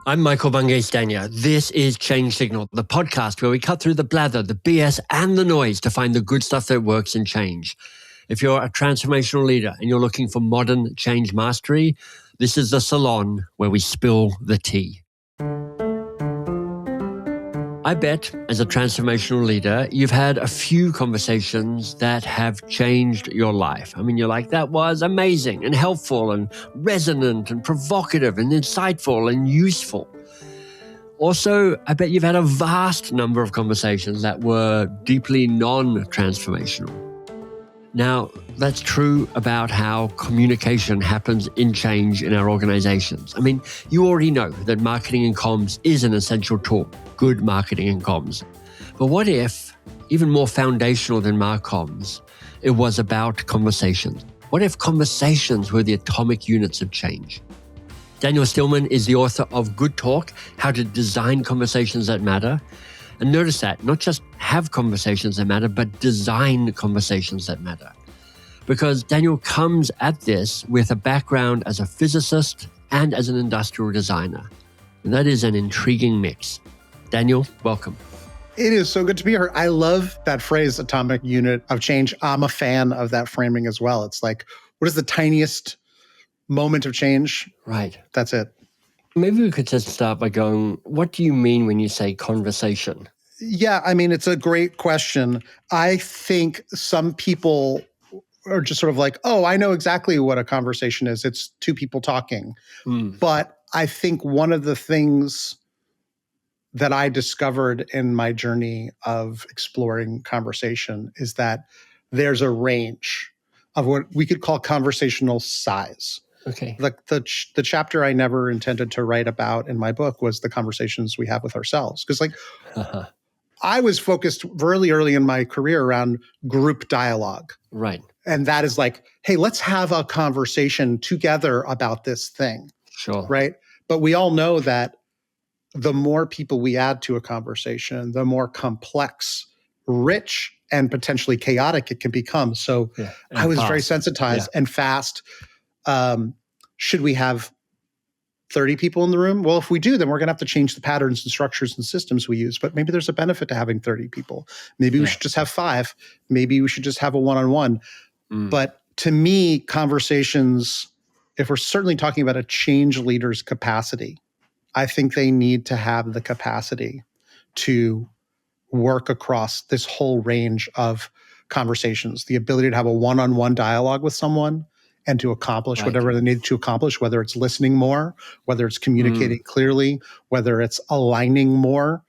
I'm Michael Bungay-Stanier. This is Change Signal, the podcast where we cut through the blather, the BS, and the noise to find the good stuff that works in change. If you're a transformational leader and you're looking for modern change mastery, this is the salon where we spill the tea. I bet, as a transformational leader, you've had a few conversations that have changed your life. I mean, you're like, that was amazing and helpful and resonant and provocative and insightful and useful. Also, I bet you've had a vast number of conversations that were deeply non-transformational. Now, that's true about how communication happens in change in our organizations. I mean, you already know that marketing and comms is an essential tool, good marketing and comms. But what if, even more foundational than comms, it was about conversations? What if conversations were the atomic units of change? Daniel Stillman is the author of Good Talk, How to Design Conversations That Matter. And notice that, not just have conversations that matter, but design conversations that matter. Because Daniel comes at this with a background as a physicist and as an industrial designer. And that is an intriguing mix. Daniel, welcome. It is so good to be here. I love that phrase, atomic unit of change. I'm a fan of that framing as well. It's like, what is the tiniest moment of change? Right. That's it. Maybe we could just start by going, what do you mean when you say conversation? Yeah, I mean, it's a great question. I think some people are just sort of like, oh, I know exactly what a conversation is. It's two people talking. But I think one of the things that I discovered in my journey of exploring conversation is that there's a range of what we could call conversational size. Okay. Like the chapter I never intended to write about in my book was the conversations we have with ourselves. Because I was focused really early in my career around group dialogue. Right. And that is like, hey, let's have a conversation together about this thing. Sure. Right. But we all know that the more people we add to a conversation, the more complex, rich, and potentially chaotic it can become. So I was very sensitized and fast. Should we have 30 people in the room? Well, if we do, then we're going to have to change the patterns and structures and systems we use. But maybe there's a benefit to having 30 people. Maybe we should just have 5. Maybe we should just have a one-on-one. But to me, conversations, if we're certainly talking about a change leader's capacity, I think they need to have the capacity to work across this whole range of conversations, the ability to have a one-on-one dialogue with someone and to accomplish whatever they need to accomplish, whether it's listening more, whether it's communicating clearly, whether it's aligning more,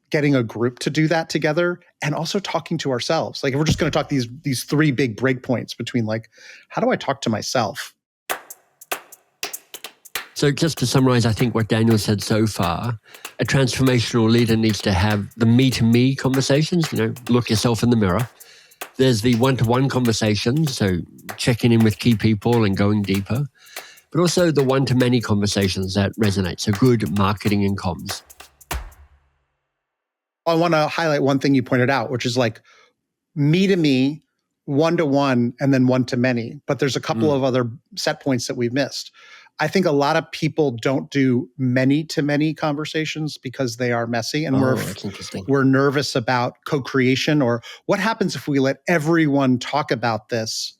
getting a group to do that together, and also talking to ourselves. Like if we're just going to talk these 3 big breakpoints between like, how do I talk to myself? So just to summarize, I think what Daniel said so far, a transformational leader needs to have the me-to-me conversations, look yourself in the mirror. There's the one-to-one conversations, so checking in with key people and going deeper, but also the one-to-many conversations that resonate, so good marketing and comms. I want to highlight one thing you pointed out, which is like me-to-me, one-to-one, and then one-to-many. But there's a couple of other set points that we've missed. I think a lot of people don't do many-to-many conversations because they are messy, and we're nervous about co-creation, or what happens if we let everyone talk about this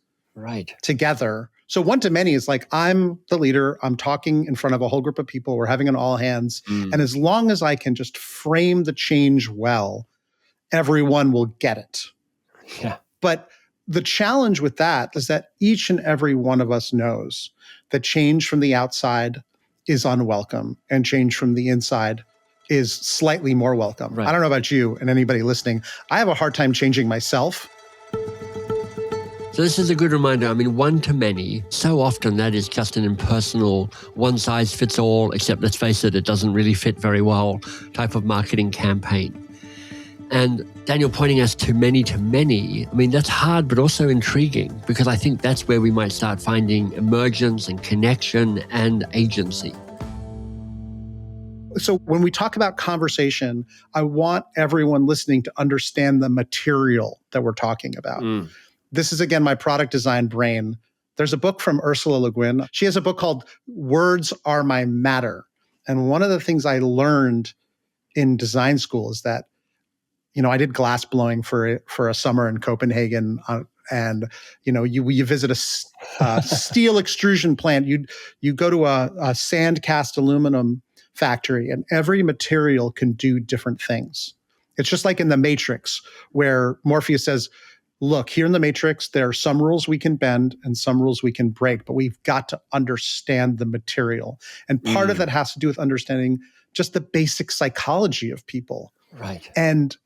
together. So one-to-many is like, I'm the leader, I'm talking in front of a whole group of people, we're having an all hands, and as long as I can just frame the change well, everyone will get it. Yeah. But the challenge with that is that each and every one of us knows that change from the outside is unwelcome and change from the inside is slightly more welcome. Right. I don't know about you and anybody listening. I have a hard time changing myself. So this is a good reminder. I mean, one-to-many, so often that is just an impersonal, one-size-fits-all, except let's face it, it doesn't really fit very well type of marketing campaign. And Daniel pointing us to many, I mean, that's hard, but also intriguing, because I think that's where we might start finding emergence and connection and agency. So when we talk about conversation, I want everyone listening to understand the material that we're talking about. This is, again, my product design brain There's a book from Ursula Le Guin. She has a book called Words Are My Matter. And one of the things I learned in design school is that, I did glass blowing for a summer in Copenhagen. And, you visit a steel extrusion plant. You go to a sand cast aluminum factory, and every material can do different things. It's just like in the Matrix, where Morpheus says, look, here in the Matrix, there are some rules we can bend and some rules we can break, but we've got to understand the material. And part of that has to do with understanding just the basic psychology of people. Right. And,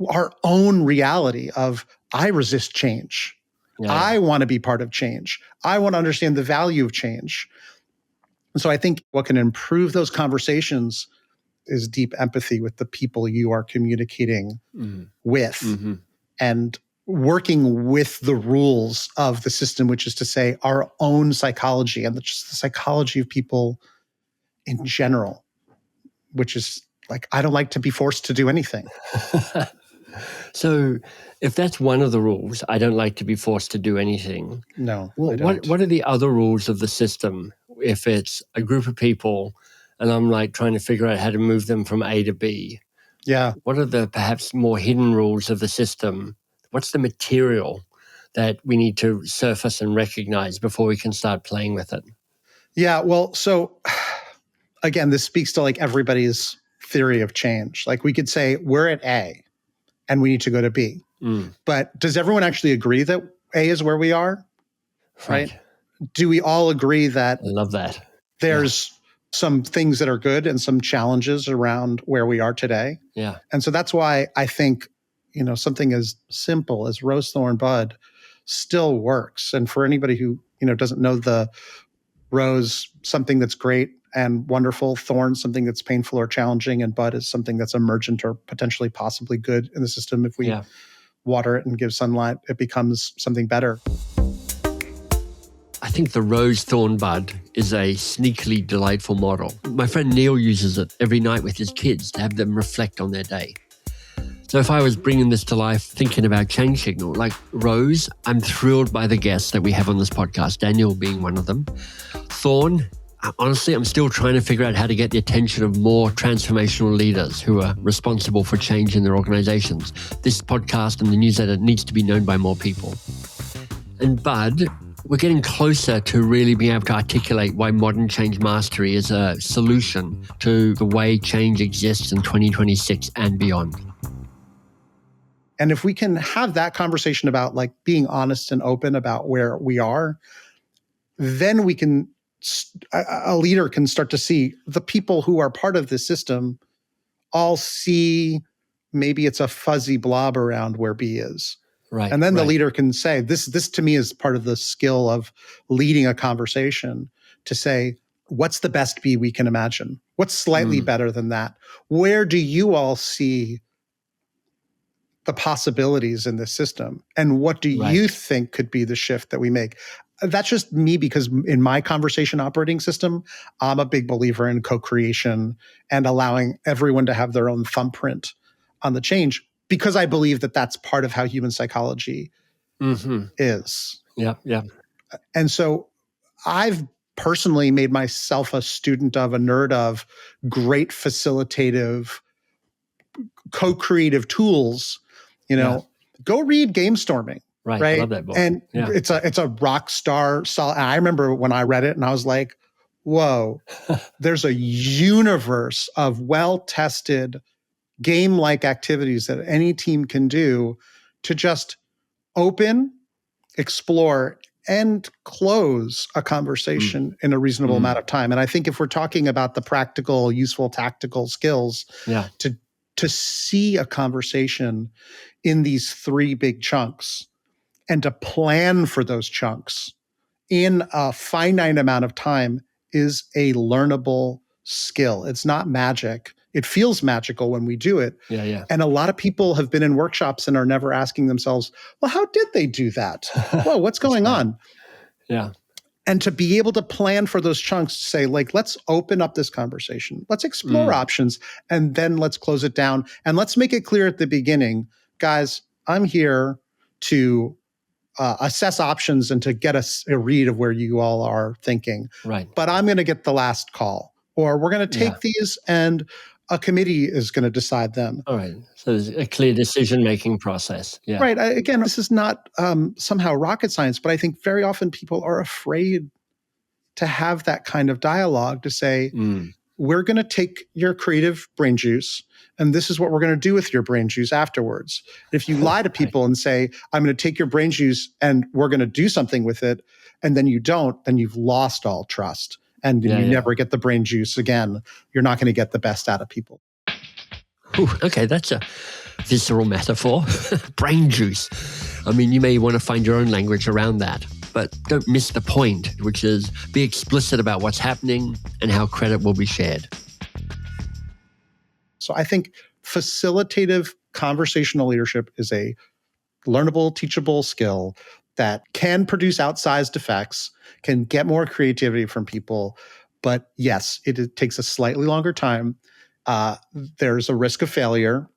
our own reality of, I resist change. Yeah. I want to be part of change. I want to understand the value of change. And so I think what can improve those conversations is deep empathy with the people you are communicating with. Mm-hmm. And working with the rules of the system, which is to say our own psychology and just the psychology of people in general, which is like, I don't like to be forced to do anything. So if that's one of the rules, I don't like to be forced to do anything. No, well, what are the other rules of the system? If it's a group of people and I'm like trying to figure out how to move them from A to B. Yeah. What are the perhaps more hidden rules of the system? What's the material that we need to surface and recognize before we can start playing with it? Yeah, well, so again, this speaks to like everybody's theory of change. Like we could say we're at A and we need to go to B. But does everyone actually agree that A is where we are? Right? Do we all agree that I love that. There's some things that are good and some challenges around where we are today? Yeah. And so that's why I think, something as simple as rose, thorn, bud still works. And for anybody who, doesn't know the rose, something that's great and wonderful, thorn, something that's painful or challenging, and bud is something that's emergent or potentially possibly good in the system. If we water it and give sunlight, it becomes something better. I think the rose, thorn, bud is a sneakily delightful model. My friend Neil uses it every night with his kids to have them reflect on their day. So if I was bringing this to life, thinking about change signal, like rose, I'm thrilled by the guests that we have on this podcast, Daniel being one of them. Thorn, honestly, I'm still trying to figure out how to get the attention of more transformational leaders who are responsible for change in their organizations. This podcast and the newsletter needs to be known by more people. And bud, we're getting closer to really being able to articulate why modern change mastery is a solution to the way change exists in 2026 and beyond. And if we can have that conversation about like being honest and open about where we are, then we can, a leader can start to see the people who are part of this system all see maybe it's a fuzzy blob around where B is. Right. And then the leader can say, this to me is part of the skill of leading a conversation, to say, what's the best B we can imagine? What's slightly better than that? Where do you all see the possibilities in this system? And what do you think could be the shift that we make? That's just me, because in my conversation operating system, I'm a big believer in co-creation and allowing everyone to have their own thumbprint on the change, because I believe that that's part of how human psychology is. Yeah, yeah. And so I've personally made myself a student of, a nerd of great facilitative, co-creative tools. Go read Game Storming. Right. I love that book. And it's a rock star solid. I remember when I read it and I was like, whoa, there's a universe of well-tested game-like activities that any team can do to just open, explore, and close a conversation in a reasonable amount of time. And I think if we're talking about the practical, useful, tactical skills, to see a conversation in these three big chunks and to plan for those chunks in a finite amount of time is a learnable skill. It's not magic. It feels magical when we do it. Yeah. And a lot of people have been in workshops and are never asking themselves, well, how did they do that? Whoa, what's going on? Yeah. And to be able to plan for those chunks, to say, like, let's open up this conversation. Let's explore options, and then let's close it down. And let's make it clear at the beginning, guys, I'm here to assess options and to get a read of where you all are thinking. Right. But I'm going to get the last call, or we're going to take these and a committee is going to decide them. All right. So there's a clear decision-making process. Yeah. Right. Again, this is not somehow rocket science, but I think very often people are afraid to have that kind of dialogue to say, we're going to take your creative brain juice, and this is what we're going to do with your brain juice afterwards. If you lie to people and say, I'm going to take your brain juice and we're going to do something with it, and then you don't, then you've lost all trust. And you never get the brain juice again. You're not going to get the best out of people. Ooh, okay, that's a visceral metaphor. Brain juice. I mean, you may want to find your own language around that, but don't miss the point, which is be explicit about what's happening and how credit will be shared. So I think facilitative conversational leadership is a learnable, teachable skill that can produce outsized effects, can get more creativity from people. But yes, it takes a slightly longer time. There's a risk of failure,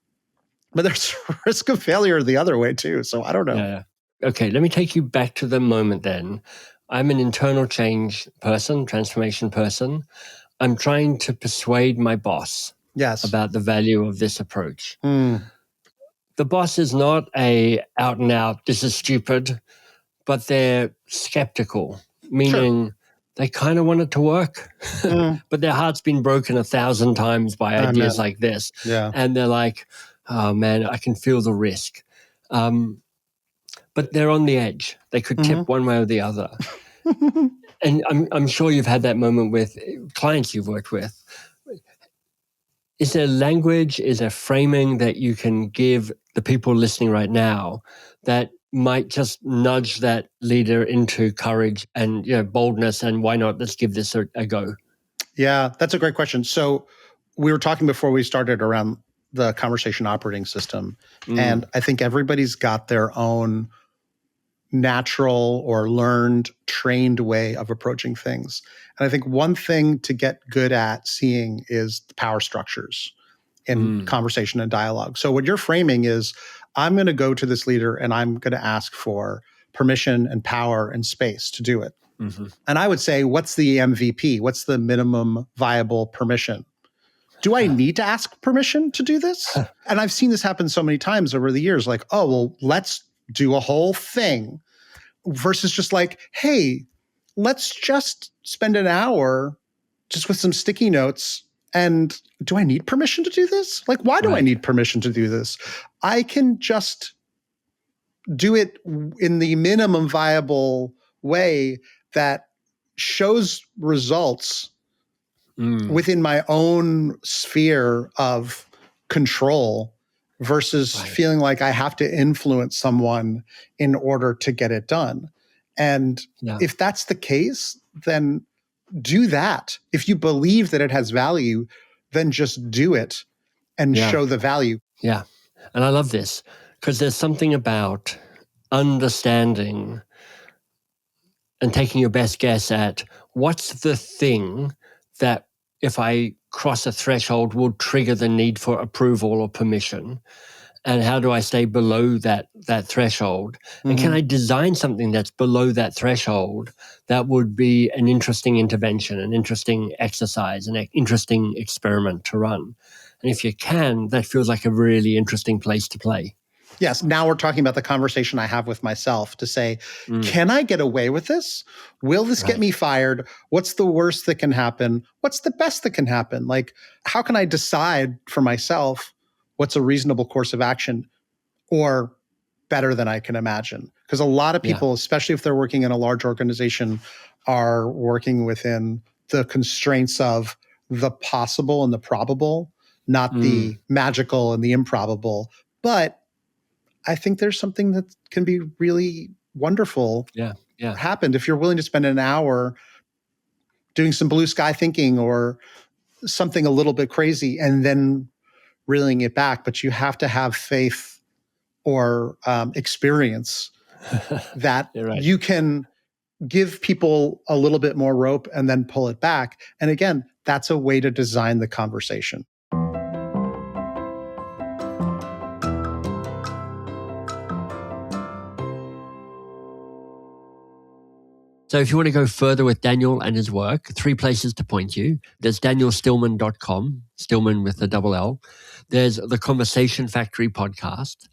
but there's a risk of failure the other way too. So I don't know. Yeah. Okay, let me take you back to the moment then. I'm an internal change person, transformation person. I'm trying to persuade my boss about the value of this approach. The boss is not a out and out, this is stupid, but they're skeptical, meaning they kind of want it to work, but their heart's been broken 1,000 times by ideas like this. And they're like, oh man, I can feel the risk. But they're on the edge. They could tip one way or the other. And I'm sure you've had that moment with clients you've worked with. Is there language, is there framing that you can give the people listening right now that might just nudge that leader into courage and boldness, and why not, let's give this a go? Yeah, that's a great question. So we were talking before we started around the conversation operating system. And I think everybody's got their own natural or learned, trained way of approaching things. And I think one thing to get good at seeing is the power structures in conversation and dialogue. So what you're framing is, I'm going to go to this leader and I'm going to ask for permission and power and space to do it. And I would say, what's the MVP? What's the minimum viable permission? Do I need to ask permission to do this? And I've seen this happen so many times over the years, like, oh, well, let's do a whole thing, versus just like, hey, let's just spend an hour just with some sticky notes. And do I need permission to do this? Like, why do I need permission to do this? I can just do it in the minimum viable way that shows results within my own sphere of control, versus feeling like I have to influence someone in order to get it done. And if that's the case, then do that. If you believe that it has value, then just do it and show the value. Yeah. And I love this because there's something about understanding and taking your best guess at what's the thing that, if I cross a threshold, will trigger the need for approval or permission. And how do I stay below that threshold? And can I design something that's below that threshold that would be an interesting intervention, an interesting exercise, an interesting experiment to run? And if you can, that feels like a really interesting place to play. Yes. Now we're talking about the conversation I have with myself to say, can I get away with this? Will this get me fired? What's the worst that can happen? What's the best that can happen? Like, how can I decide for myself what's a reasonable course of action, or better than I can imagine? Because a lot of people, especially if they're working in a large organization, are working within the constraints of the possible and the probable, not the magical and the improbable. But I think there's something that can be really wonderful happened if you're willing to spend an hour doing some blue sky thinking or something a little bit crazy and then reeling it back. But you have to have faith or experience that you can give people a little bit more rope and then pull it back. And again, that's a way to design the conversation. So if you want to go further with Daniel and his work, 3 places to point you. There's danielstillman.com, Stillman with a double L. There's the Conversation Factory podcast.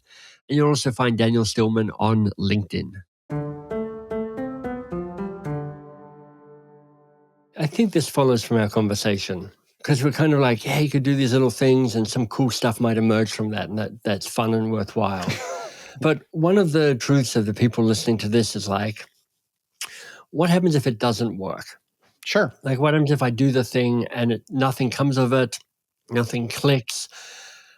And you'll also find Daniel Stillman on LinkedIn. I think this follows from our conversation because we're kind of like, yeah, you could do these little things and some cool stuff might emerge from that, and that's fun and worthwhile. But one of the truths of the people listening to this is like, what happens if it doesn't work? Sure. Like, what happens if I do the thing and nothing comes of it, nothing clicks,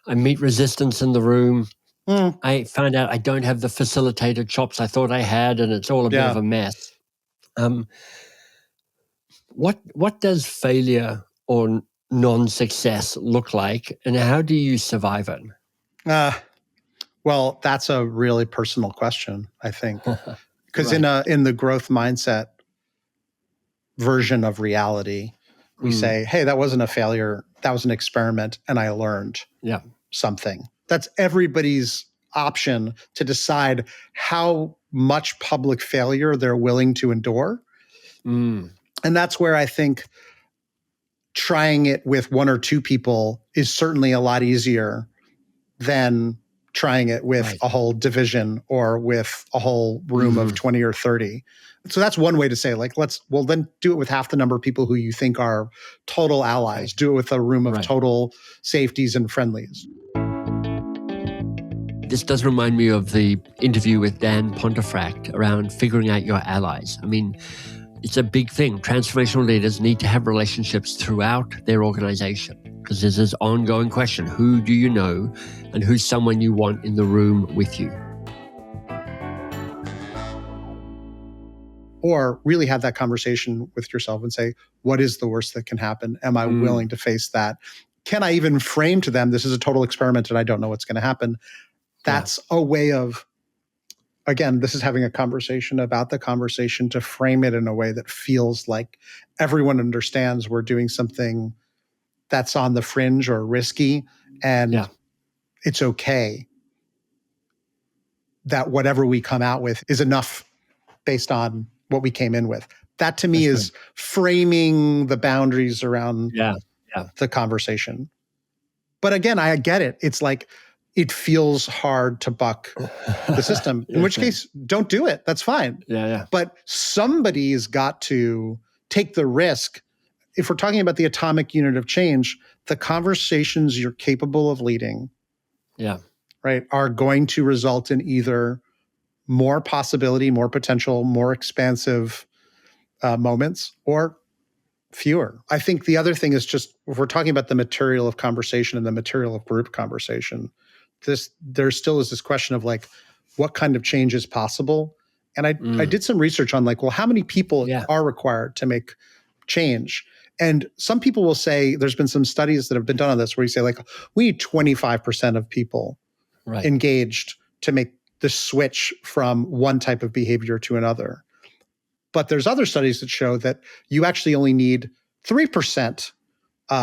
I meet resistance in the room, I found out I don't have the facilitator chops I thought I had, and it's all a bit of a mess. What does failure or non-success look like, and how do you survive it? Well, that's a really personal question, I think. Because in the growth mindset version of reality, we say, hey, that wasn't a failure. That was an experiment, and I learned something. That's everybody's option to decide how much public failure they're willing to endure. And that's where I think trying it with 1 or 2 people is certainly a lot easier than trying it with a whole division or with a whole room of 20 or 30. So that's one way to say, like, then do it with half the number of people who you think are total allies. Do it with a room of total safeties and friendlies. This does remind me of the interview with Dan Pontefract around figuring out your allies. I mean, it's a big thing. Transformational leaders need to have relationships throughout their organization because there's this ongoing question, who do you know and who's someone you want in the room with you? Or really have that conversation with yourself and say, what is the worst that can happen? Am I willing to face that? Can I even frame to them, this is a total experiment and I don't know what's going to happen? That's a way of, again, this is having a conversation about the conversation to frame it in a way that feels like everyone understands we're doing something that's on the fringe or risky, and it's okay that whatever we come out with is enough based on what we came in with. That to me is framing the boundaries around the conversation. But again, I get it. It's like, it feels hard to buck the system, in which case, don't do it. That's fine. But somebody's got to take the risk. If we're talking about the atomic unit of change, the conversations you're capable of leading are going to result in either more possibility, more potential, more expansive moments, or fewer. I think the other thing is just, if we're talking about the material of conversation and the material of group conversation, there still is this question of like, what kind of change is possible? And I did some research on like, well, how many people are required to make change? And some people will say, there's been some studies that have been done on this where you say like, we need 25% of people engaged to make the switch from one type of behavior to another. But there's other studies that show that you actually only need 3%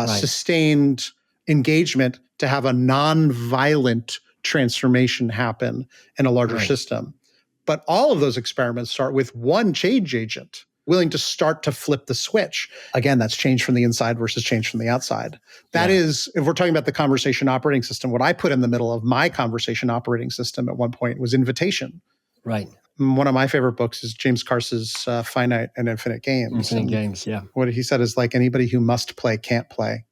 sustained engagement to have a non-violent transformation happen in a larger system. But all of those experiments start with one change agent willing to start to flip the switch. Again, that's change from the inside versus change from the outside. That is, if we're talking about the conversation operating system, what I put in the middle of my conversation operating system at one point was invitation. One of my favorite books is James Carson's Finite and Infinite Games. What he said is like, anybody who must play can't play.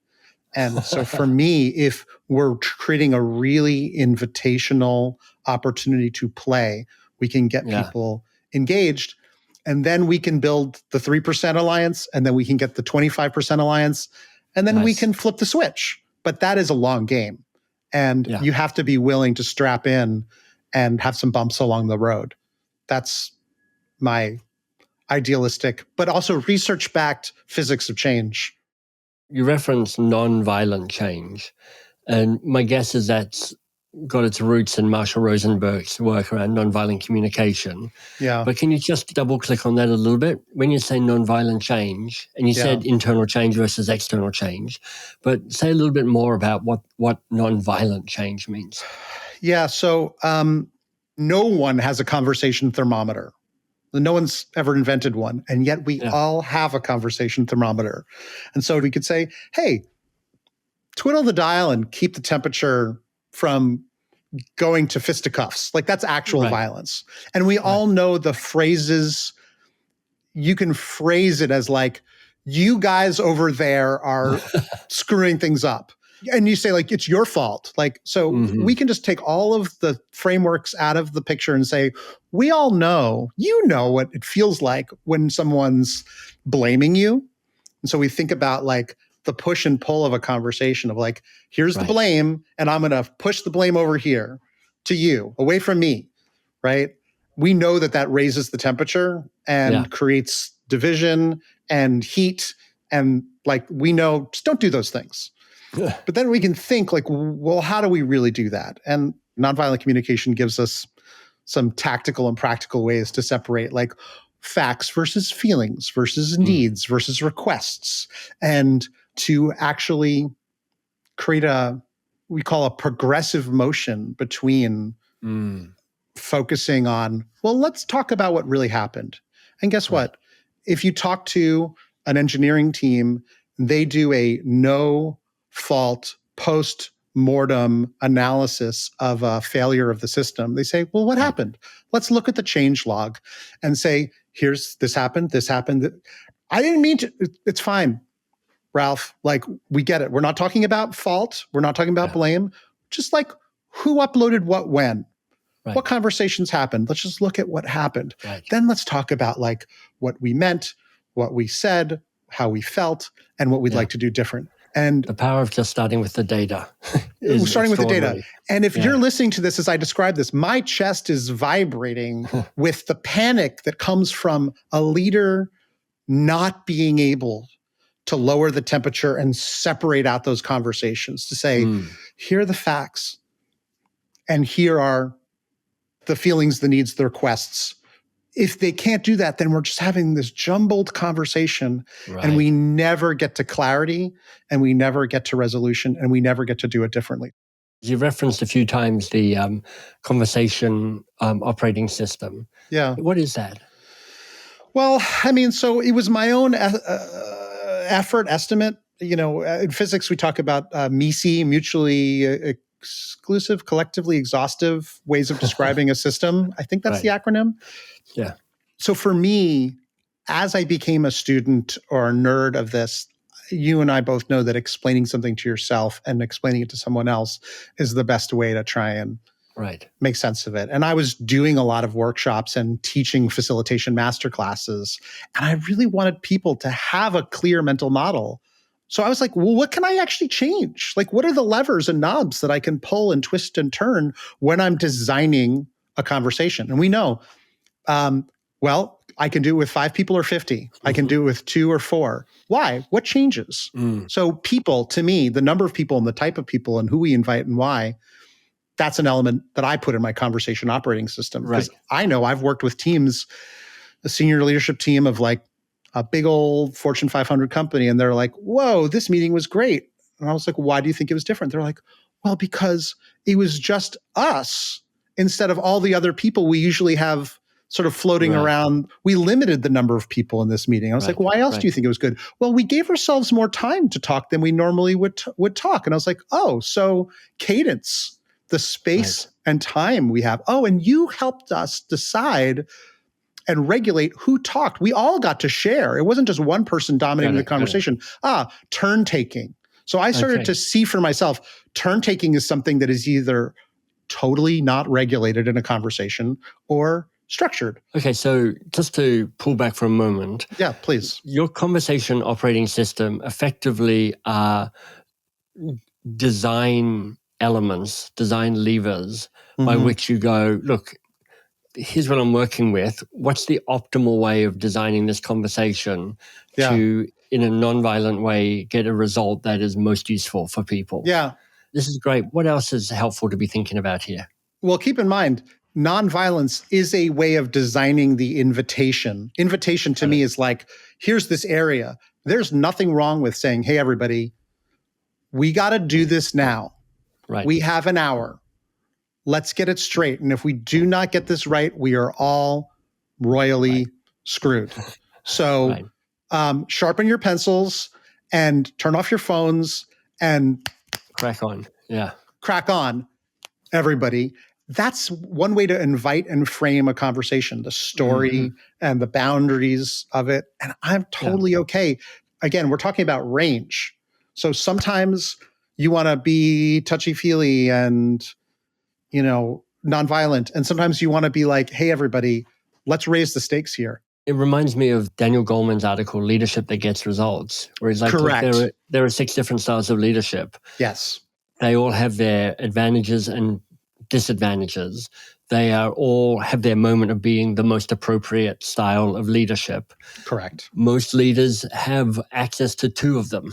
And so for me, if we're creating a really invitational opportunity to play, we can get people engaged, and then we can build the 3% alliance, and then we can get the 25% alliance, and then we can flip the switch. But that is a long game. And you have to be willing to strap in and have some bumps along the road. That's my idealistic, but also research-backed physics of change. You referenced non-violent change, and my guess is that's got its roots in Marshall Rosenberg's work around nonviolent communication. But can you just double-click on that a little bit? When you say nonviolent change, and you said internal change versus external change, but say a little bit more about what nonviolent change means. So no one has a conversation thermometer. No one's ever invented one. And yet we all have a conversation thermometer. And so we could say, hey, twiddle the dial and keep the temperature from going to fisticuffs. Like that's actual violence. And we all know the phrases. You can phrase it as like, you guys over there are screwing things up. And you say like, it's your fault. Like, so we can just take all of the frameworks out of the picture and say, we all know, you know what it feels like when someone's blaming you. And so we think about like the push and pull of a conversation of like, here's the blame, and I'm going to push the blame over here to you, away from me, right? We know that that raises the temperature and creates division and heat. And like, we know, just don't do those things. But then we can think like, well, how do we really do that? And nonviolent communication gives us some tactical and practical ways to separate like facts versus feelings versus needs versus requests, and to actually create we call a progressive motion between focusing on, well, let's talk about what really happened. And guess what? If you talk to an engineering team, they do a no fault post-mortem analysis of a failure of the system. They say, well, what happened? Let's look at the change log and say, here's this happened. I didn't mean to. It's fine, Ralph. Like, we get it. We're not talking about fault. We're not talking about blame. Just like who uploaded what when. What conversations happened? Let's just look at what happened. Then let's talk about like what we meant, what we said, how we felt, and what we'd like to do different. And the power of just starting with the data. Starting with the data. And if you're listening to this as I describe this, my chest is vibrating with the panic that comes from a leader not being able to lower the temperature and separate out those conversations, to say, here are the facts, and here are the feelings, the needs, the requests. If they can't do that, then we're just having this jumbled conversation, and we never get to clarity, and we never get to resolution, and we never get to do it differently. You referenced a few times the conversation operating system. Yeah. What is that? Well, I mean, so it was my own estimate. You know, in physics, we talk about MISI, mutually exclusive, collectively exhaustive ways of describing a system. I think that's the acronym. Yeah. So for me, as I became a student or a nerd of this, you and I both know that explaining something to yourself and explaining it to someone else is the best way to try and make sense of it. And I was doing a lot of workshops and teaching facilitation masterclasses, and I really wanted people to have a clear mental model. So I was like, well, what can I actually change? Like, what are the levers and knobs that I can pull and twist and turn when I'm designing a conversation? And we know, well, I can do it with 5 people or 50. I can do it with 2 or 4. Why? What changes? So people, to me, the number of people and the type of people and who we invite and why, that's an element that I put in my conversation operating system. Because I know I've worked with teams, a senior leadership team of like a big old Fortune 500 company, and they're like, whoa, this meeting was great. And I was like, why do you think it was different? They're like, well, because it was just us instead of all the other people we usually have sort of floating around. We limited the number of people in this meeting. I was like, why else do you think it was good? Well, we gave ourselves more time to talk than we normally would talk. And I was like, oh, so cadence, the space and time we have. Oh, and you helped us decide and regulate who talked. We all got to share. It wasn't just one person dominating the conversation. Turn taking. So I started to see for myself, turn taking is something that is either totally not regulated in a conversation or structured. Okay, so just to pull back for a moment. Yeah, please. Your conversation operating system effectively are design elements, design levers by which you go, look, here's what I'm working with. What's the optimal way of designing this conversation to, in a nonviolent way, get a result that is most useful for people? Yeah. This is great. What else is helpful to be thinking about here? Well, keep in mind, nonviolence is a way of designing the invitation. Invitation to me is like, here's this area. There's nothing wrong with saying, hey, everybody, we got to do this now. We have an hour. Let's get it straight. And if we do not get this right, we are all royally screwed. So sharpen your pencils and turn off your phones and crack on. Yeah. Crack on, everybody. That's one way to invite and frame a conversation, the story and the boundaries of it. And I'm totally okay. Again, we're talking about range. So sometimes you want to be touchy-feely and, nonviolent. And sometimes you want to be like, hey, everybody, let's raise the stakes here. It reminds me of Daniel Goleman's article, Leadership That Gets Results, where he's like, look, there are 6 different styles of leadership. Yes. They all have their advantages and disadvantages. They all have their moment of being the most appropriate style of leadership. Correct. Most leaders have access to 2 of them.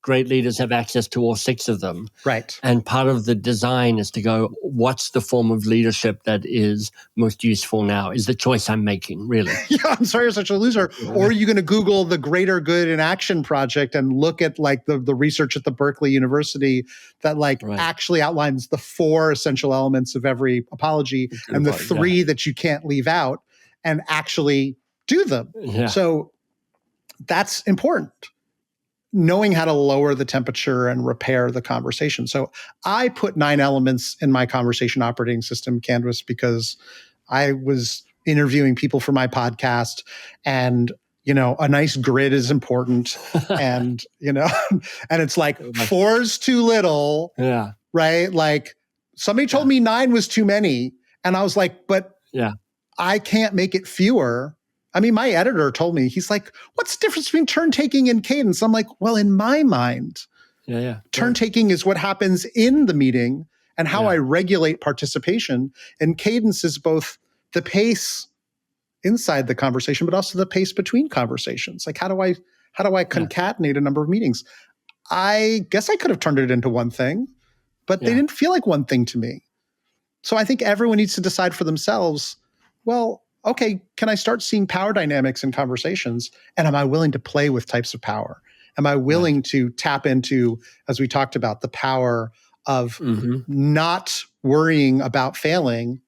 Great leaders have access to all 6 of them. Right. And part of the design is to go, what's the form of leadership that is most useful now? Is the choice I'm making, really? Yeah, I'm sorry you're such a loser. Or are you going to Google the Greater Good in Action Project and look at the research at the Berkeley University that actually outlines the 4 essential elements of every apology and the 3 that you can't leave out and actually do them. Yeah. So that's important. Knowing how to lower the temperature and repair the conversation. So I put 9 elements in my conversation operating system canvas because I was interviewing people for my podcast and, a nice grid is important. And, and it's like 4's too little. Yeah. Right. Like somebody told me 9 was too many. And I was like, but I can't make it fewer. I mean, my editor told me, he's like, what's the difference between turn taking and cadence? I'm like, well, in my mind, turn taking is what happens in the meeting and how I regulate participation. And cadence is both the pace inside the conversation, but also the pace between conversations. Like, how do I concatenate a number of meetings? I guess I could have turned it into one thing, but they didn't feel like one thing to me. So I think everyone needs to decide for themselves, well, okay, can I start seeing power dynamics in conversations? And am I willing to play with types of power? Am I willing to tap into, as we talked about, the power of not worrying about failing?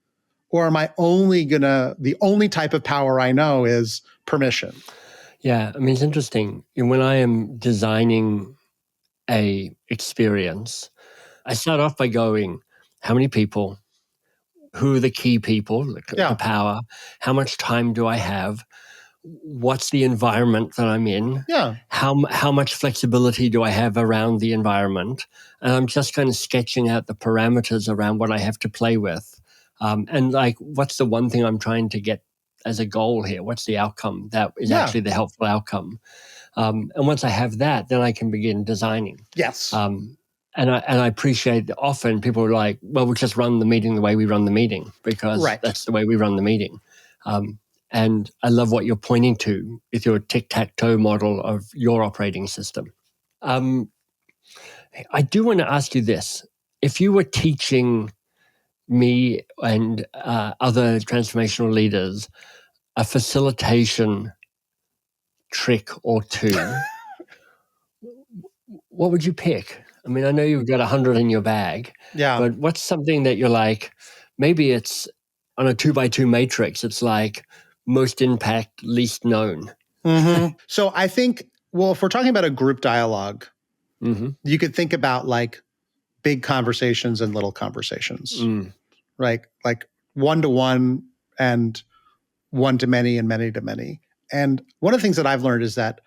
Or am I the only type of power I know is permission? Yeah, I mean, it's interesting. When I am designing a experience, I start off by going, how many people? Who are the key people, the power? How much time do I have? What's the environment that I'm in? Yeah. How much flexibility do I have around the environment? And I'm just kind of sketching out the parameters around what I have to play with. And what's the one thing I'm trying to get as a goal here? What's the outcome that is actually the helpful outcome? And once I have that, then I can begin designing. Yes. And I appreciate often people are like, well, we'll just run the meeting the way we run the meeting because that's the way we run the meeting. And I love what you're pointing to with your tic-tac-toe model of your operating system. I do want to ask you this. If you were teaching me and other transformational leaders a facilitation trick or 2, what would you pick? I mean, I know you've got 100 in your bag, but what's something that you're like, maybe it's on a 2x2 matrix, it's like most impact, least known. So I think, if we're talking about a group dialogue, you could think about big conversations and little conversations, right? Like one-to-one and one-to-many and many-to-many. And one of the things that I've learned is that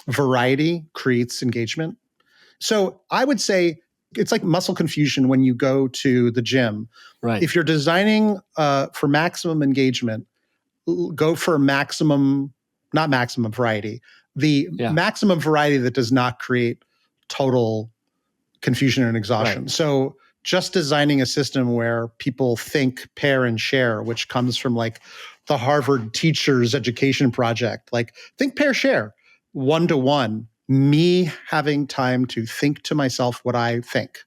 variety creates engagement. So I would say it's like muscle confusion when you go to the gym. Right. If you're designing for maximum engagement, go for not maximum variety. The maximum variety that does not create total confusion and exhaustion. Right. So just designing a system where people think, pair, and share, which comes from the Harvard Teachers Education Project, think, pair, share, one-to-one. Me having time to think to myself what I think.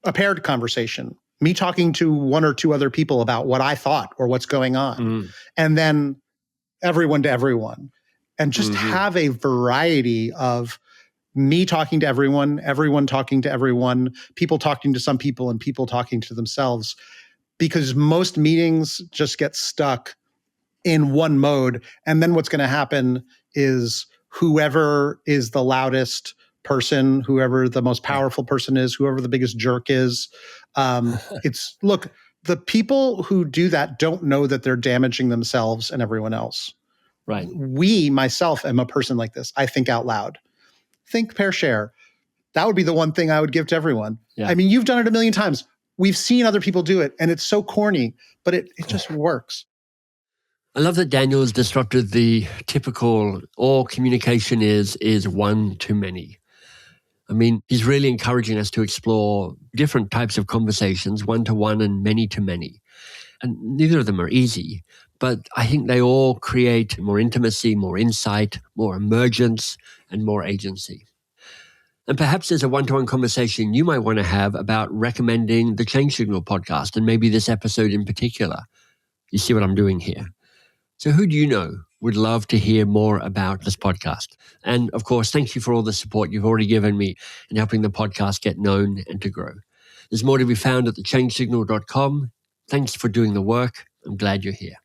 A paired conversation. Me talking to 1 or 2 other people about what I thought or what's going on. And then everyone to everyone. And just have a variety of me talking to everyone, everyone talking to everyone, people talking to some people, and people talking to themselves. Because most meetings just get stuck in one mode. And then what's going to happen is whoever is the loudest person, whoever the most powerful person is, whoever the biggest jerk is, look, the people who do that don't know that they're damaging themselves and everyone else. Right. Myself, am a person like this. I think out loud. Think, pair, share. That would be the one thing I would give to everyone. Yeah. I mean, you've done it a million times. We've seen other people do it, and it's so corny, but it just works. I love that Daniel has disrupted the typical, all communication is one to many. I mean, he's really encouraging us to explore different types of conversations, one-to-one and many-to-many. And neither of them are easy, but I think they all create more intimacy, more insight, more emergence, and more agency. And perhaps there's a one-to-one conversation you might want to have about recommending the Change Signal podcast, and maybe this episode in particular. You see what I'm doing here? So who do you know would love to hear more about this podcast? And of course, thank you for all the support you've already given me in helping the podcast get known and to grow. There's more to be found at thechangesignal.com. Thanks for doing the work. I'm glad you're here.